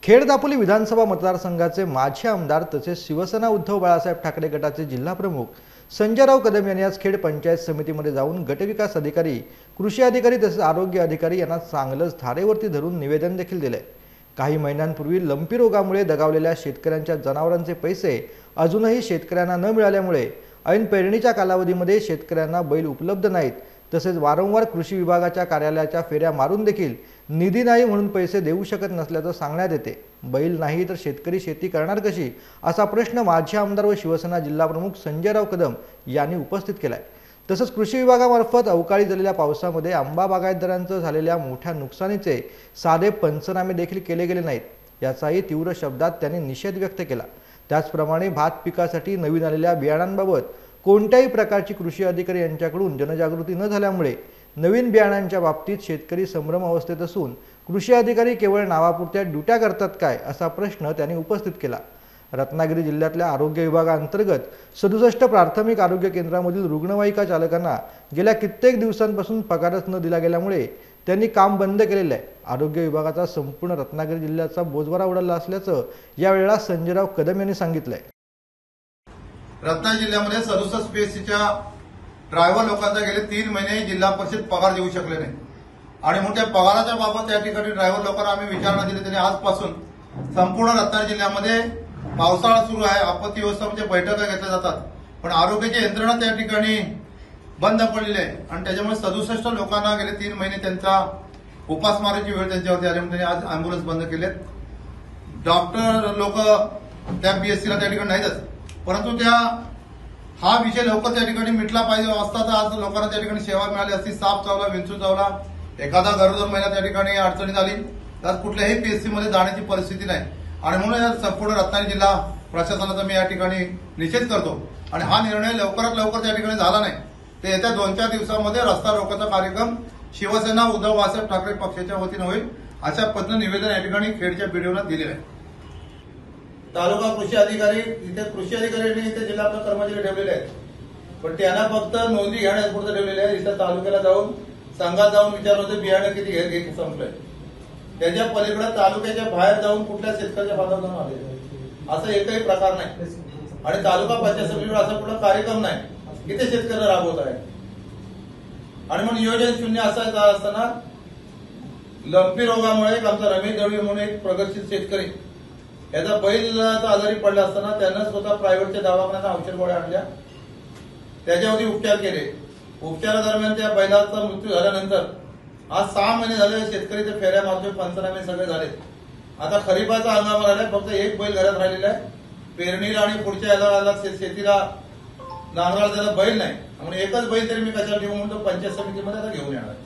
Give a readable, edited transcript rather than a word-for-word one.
खेड दापोली विधानसभा मतदारसंघाचे माजी आमदार तसेच शिवसेना उद्धव बाळासाहेब ठाकरे गटाचे जिल्हा प्रमुख संजयराव कदम यांनी आज खेड पंचायत समितीमध्ये जाऊन गटविकास अधिकारी, कृषी अधिकारी तसेच आरोग्य अधिकारी यांना चांगलंच धारेवरती धरून निवेदन देखील दिले। काही महिन्यांपूर्वी लंपी रोगामुळे दगावलेल्या शेतकऱ्यांच्या जनावरांचे पैसे अजूनही शेतकऱ्यांना न मिळाल्यामुळे ऐन पेरणीच्या कालावधीमध्ये शेतकऱ्यांना बैल उपलब्ध नाहीत। तसेच वारंवार कृषी विभागाच्या कार्यालयाच्या फेऱ्या मारून देखील निधी नाही म्हणून पैसे देऊ शकत नसल्याचं सांगण्यात येते। बैल नाही तर शेतकरी शेती करणार कशी असा प्रश्न माजी आमदार व शिवसेना जिल्हा प्रमुख संजयराव कदम यांनी उपस्थित केलाय। तसंच कृषी विभागामार्फत अवकाळी झालेल्या पावसामध्ये आंबा बागायतदारांचं झालेल्या मोठ्या नुकसानीचे साधे पंचनामे देखील केले गेले नाहीत याचाही तीव्र शब्दात त्यांनी निषेध व्यक्त केला। त्याचप्रमाणे भात पिकासाठी नवीन आलेल्या बियाणांबाबत कोणत्याही प्रकारची कृषी अधिकारी यांच्याकडून जनजागृती न झाल्यामुळे नवीन बियाणांच्या बाबतीत शेतकरी संभ्रम अवस्थेत असून कृषी अधिकारी केवळ नावापुरत्या ड्युट्या करतात काय असा प्रश्न त्यांनी उपस्थित केला। रत्नागिरी जिल्ह्यातल्या आरोग्य विभागांतर्गत 67 प्राथमिक आरोग्य केंद्रामधील रुग्णवाहिका चालकांना गेल्या कित्येक दिवसांपासून पगारच न दिला गेल्यामुळे त्यांनी काम बंद केलेले आहे। आरोग्य विभागाचा संपूर्ण रत्नागिरी जिल्ह्याचा बोजवारा उडाला असल्याचं यावेळेला संजयराव कदम यांनी सांगितलंय। रत्नागिरी जिल्ह्यामध्ये 67 पीएससीच्या ड्रायव्हर लोकांचा गेले 3 महिने जिल्हा परिषद पगार देऊ शकले नाही आणि मोठ्या पगाराच्या बाबत त्या ठिकाणी ड्रायव्हर लोकांना आम्ही विचारणा दिली। त्यांनी आजपासून संपूर्ण रत्नागिरी जिल्ह्यामध्ये पावसाळा सुरू आहे, आपत्ती व्यवस्थापनाच्या बैठका घेतल्या जातात, पण आरोग्याची यंत्रणा त्या ठिकाणी बंद पडलेली आहे आणि त्याच्यामुळे 67 लोकांना गेले 3 महिने त्यांचा उपासमारीची वेळ त्यांच्यावरती आली। त्यांनी आज अँब्युलन्स बंद केलेत। डॉक्टर लोक त्या पीएससीला त्या ठिकाणी नाहीतच, परंतु हा विषय लवकर त्या ठिकाणी मिटला पाहिजे असता तर आज लोकांना त्या ठिकाणी सेवा मिळाली असती। साप चावला, विंचू चावला, एखादा गरोदर महिला त्या ठिकाणी अडचणीत आली तर कुठल्याही पीएससी मध्ये जाण्याची परिस्थिती नाही आणि म्हणून संपूर्ण रत्नागिरी जिल्हा प्रशासनाचा मी या ठिकाणी निषेध करतो आणि हा निर्णय लवकरात लवकर त्या ठिकाणी झाला नाही तर येत्या 2-4 दिवसांमध्ये रस्ता रोकोचा कार्यक्रम शिवसेना उद्धव बाळासाहेब ठाकरे पक्षाच्या वतीने होईल अशा पद्धतीने निवेदन या ठिकाणी खेडच्या बीडीओला दिलेलं आहे। तालुका कृषी अधिकारी इथे कृषी अधिकाऱ्यांनी इथे जिल्हा कर्मचारी ठेवलेले आहेत, पण त्यांना फक्त नोंदी घेण्यापुरतं ठेवलेले आहे। इथं तालुक्याला जाऊन संघात जाऊन विचारलं होतं बियाणं किती घे संपलंय, त्याच्या पलीकडे तालुक्याच्या बाहेर जाऊन कुठल्या शेतकऱ्याच्या बाजार जाऊन आले असा एकही प्रकार नाही आणि तालुका पंचायत समितीवर असा कुठला कार्यक्रम नाही की ते शेतकऱ्याला राबवत आहे आणि मग नियोजन शून्य असायचं असताना लंपी रोगामुळे आमचा रमेश दळवी म्हणून एक प्रगतशील शेतकरी याचा बैलाचा आजारी पडला असताना त्यानं स्वतः प्रायव्हेटच्या दवाखान्यात औषध गोळ्या आणल्या, त्याच्यावरती उपचार केले। उपचारादरम्यान त्या बैलाचा मृत्यू झाल्यानंतर आज 6 महिने झाले शेतकरी ते फेऱ्या मारतोय, पंचनामे सगळे झाले। आता खरीपाचा हंगाम राहिलाय, फक्त एक बैल घरात राहिलेला आहे। पेरणीला आणि पुढच्या याला शेतीला नांगराला त्याला बैल नाही म्हणून एकच बैल तरी मी कशाला घेऊ म्हणतो पंचायत समितीमध्ये आता घेऊन येणार आहे।